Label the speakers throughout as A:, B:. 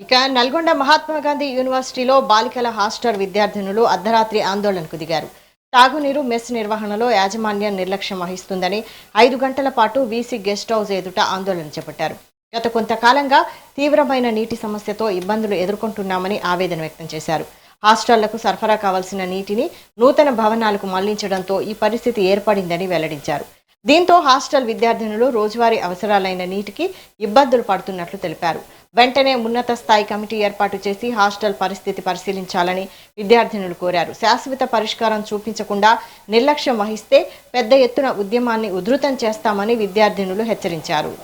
A: ఇక నల్గొండ మహాత్మా గాంధీ యూనివర్సిటీలో బాలికల హాస్టల్ విద్యార్థినులు అర్ధరాత్రి ఆందోళనకు దిగారు. తాగునీరు మెస్ నిర్వహణలో యాజమాన్యం నిర్లక్ష్యం వహిస్తుందని 5 గంటల పాటు వీసీ గెస్ట్ హౌస్ ఎదుట ఆందోళన చేపట్టారు. గత కొంతకాలంగా తీవ్రమైన నీటి సమస్యతో ఇబ్బందులు ఎదుర్కొంటున్నామని ఆవేదన వ్యక్తం చేశారు. హాస్టళ్లకు సరఫరా కావాల్సిన నీటిని నూతన భవనాలకు మళ్లించడంతో ఈ పరిస్థితి ఏర్పడిందని వెల్లడించారు. దీంతో హాస్టల్ విద్యార్థినులు రోజువారీ అవసరాలైన నీటికి ఇబ్బందులు పడుతున్నట్లు తెలిపారు. వెంటనే ఉన్నత స్థాయి కమిటీ ఏర్పాటు చేసి హాస్టల్ పరిస్థితి పరిశీలించాలని విద్యార్థినులు కోరారు. శాశ్వత పరిష్కారం చూపించకుండా నిర్లక్ష్యం వహిస్తే పెద్ద ఎత్తున ఉద్యమాన్ని ఉధృతం చేస్తామని విద్యార్థినులు హెచ్చరించారు.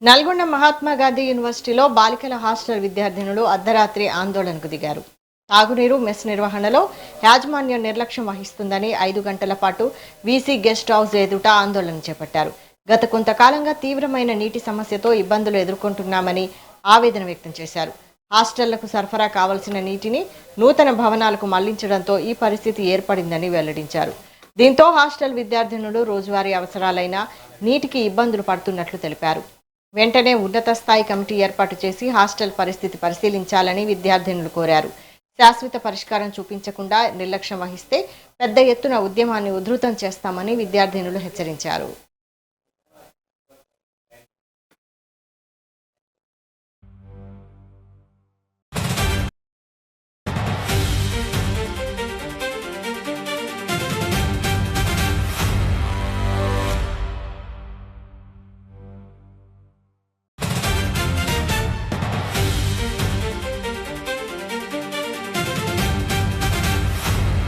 A: నల్గొండ మహాత్మా గాంధీ యూనివర్సిటీలో బాలికల హాస్టల్ విద్యార్థినులు అర్ధరాత్రి ఆందోళనకు దిగారు. తాగునీరు మెస్ నిర్వహణలో యాజమాన్యం నిర్లక్ష్యం వహిస్తుందని 5 గంటల పాటు వీసీ గెస్ట్ హౌస్ ఎదుట ఆందోళన చేపట్టారు. గత కొంతకాలంగా తీవ్రమైన నీటి సమస్యతో ఇబ్బందులు ఎదుర్కొంటున్నామని ఆవేదన వ్యక్తం చేశారు. హాస్టళ్లకు సరఫరా కావాల్సిన నీటిని నూతన భవనాలకు మళ్లించడంతో ఈ పరిస్థితి ఏర్పడిందని వెల్లడించారు. దీంతో హాస్టల్ విద్యార్థినులు రోజువారీ అవసరాలైన నీటికి ఇబ్బందులు పడుతున్నట్లు తెలిపారు. వెంటనే ఉన్నత స్థాయి కమిటీ ఏర్పాటు చేసి హాస్టల్ పరిస్థితి పరిశీలించాలని విద్యార్థినులు కోరారు. శాశ్వత పరిష్కారం చూపించకుండా నిర్లక్ష్యం వహిస్తే పెద్ద ఎత్తున ఉద్యమాన్ని ఉధృతం చేస్తామని విద్యార్థినులు హెచ్చరించారు.